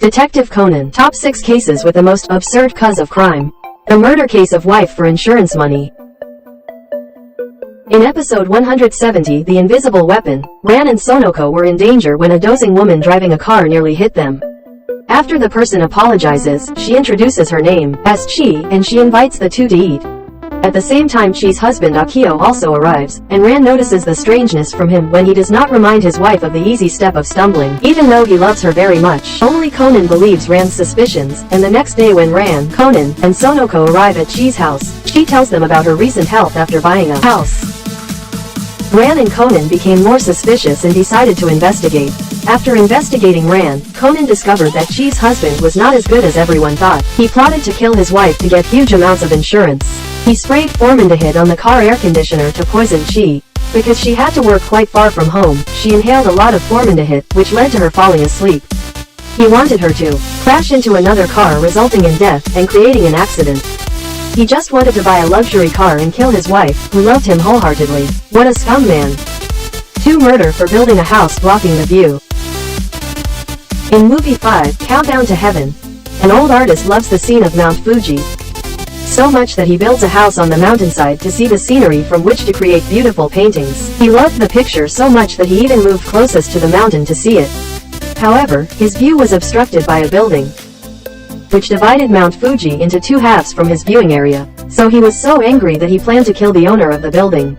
Detective Conan. Top 6 cases with the most absurd cause of crime. The murder case of wife for insurance money. In episode 170, The Invisible Weapon, Ran and Sonoko were in danger when a dozing woman driving a car nearly hit them. After the person apologizes, she introduces her name as Chi, and she invites the two to eat. At the same time, Chi's husband Akio also arrives, and Ran notices the strangeness from him when he does not remind his wife of the easy step of stumbling, even though he loves her very much. Only Conan believes Ran's suspicions, and the next day when Ran, Conan, and Sonoko arrive at Chi's house, Chi tells them about her recent health after buying a house. Ran and Conan became more suspicious and decided to investigate. After investigating Ran, Conan discovered that Chi's husband was not as good as everyone thought. He plotted to kill his wife to get huge amounts of insurance. He sprayed formaldehyde on the car air conditioner to poison Chi. Because she had to work quite far from home, she inhaled a lot of formaldehyde, which led to her falling asleep. He wanted her to crash into another car, resulting in death and creating an accident. He just wanted to buy a luxury car and kill his wife, who loved him wholeheartedly. What a scum man. 2. Murder for building a house blocking the view. In movie 5, Countdown to Heaven, an old artist loves the scene of Mount Fuji so much that he builds a house on the mountainside to see the scenery from which to create beautiful paintings. He loved the picture so much that he even moved closest to the mountain to see it. However, his view was obstructed by a building, which divided Mount Fuji into 2 halves from his viewing area. So he was so angry that he planned to kill the owner of the building.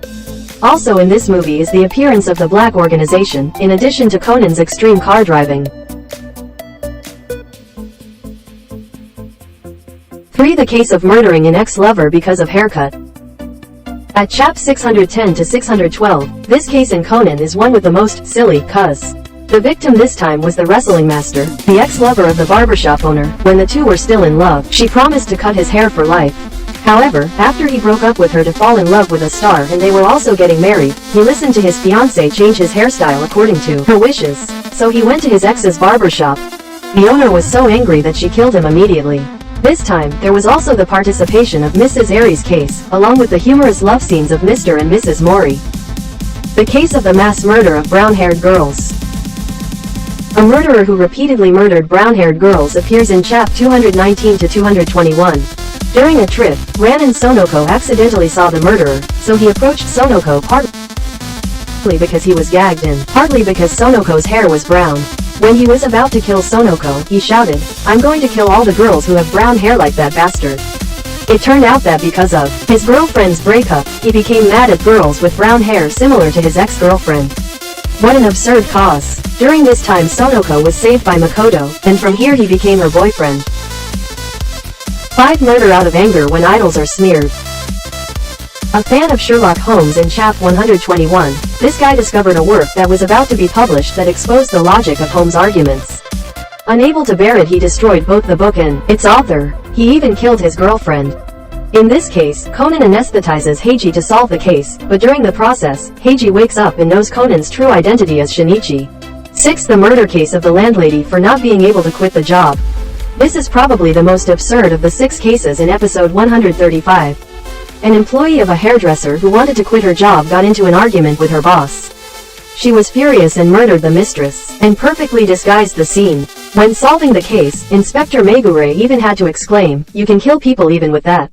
Also in this movie is the appearance of the Black Organization, in addition to Conan's extreme car driving. 3. The case of murdering an ex-lover because of haircut. At chap 610 to 612, this case in Conan is one with the most silly cuz. The victim this time was the wrestling master, the ex-lover of the barbershop owner. When the two were still in love, she promised to cut his hair for life. However, after he broke up with her to fall in love with a star and they were also getting married, he listened to his fiancée change his hairstyle according to her wishes. So he went to his ex's barbershop. The owner was so angry that she killed him immediately. This time, there was also the participation of Mrs. Aries' case, along with the humorous love scenes of Mr. and Mrs. Mori. The case of the mass murder of brown-haired girls. A murderer who repeatedly murdered brown-haired girls appears in chap 219 to 221. During a trip, Ran and Sonoko accidentally saw the murderer, so he approached Sonoko partly because he was gagged and partly because Sonoko's hair was brown. When he was about to kill Sonoko, he shouted, "I'm going to kill all the girls who have brown hair like that bastard." It turned out that because of his girlfriend's breakup, he became mad at girls with brown hair similar to his ex-girlfriend. What an absurd cause. During this time Sonoko was saved by Makoto, and from here he became her boyfriend. 5. Murder out of anger when idols are smeared. A fan of Sherlock Holmes in chap 121, this guy discovered a work that was about to be published that exposed the logic of Holmes' arguments. Unable to bear it, he destroyed both the book and its author. He even killed his girlfriend. In this case, Conan anesthetizes Heiji to solve the case, but during the process, Heiji wakes up and knows Conan's true identity as Shinichi. 6. The murder case of the landlady for not being able to quit the job. This is probably the most absurd of the 6 cases in episode 135. An employee of a hairdresser who wanted to quit her job got into an argument with her boss. She was furious and murdered the mistress, and perfectly disguised the scene. When solving the case, Inspector Megure even had to exclaim, "You can kill people even with that."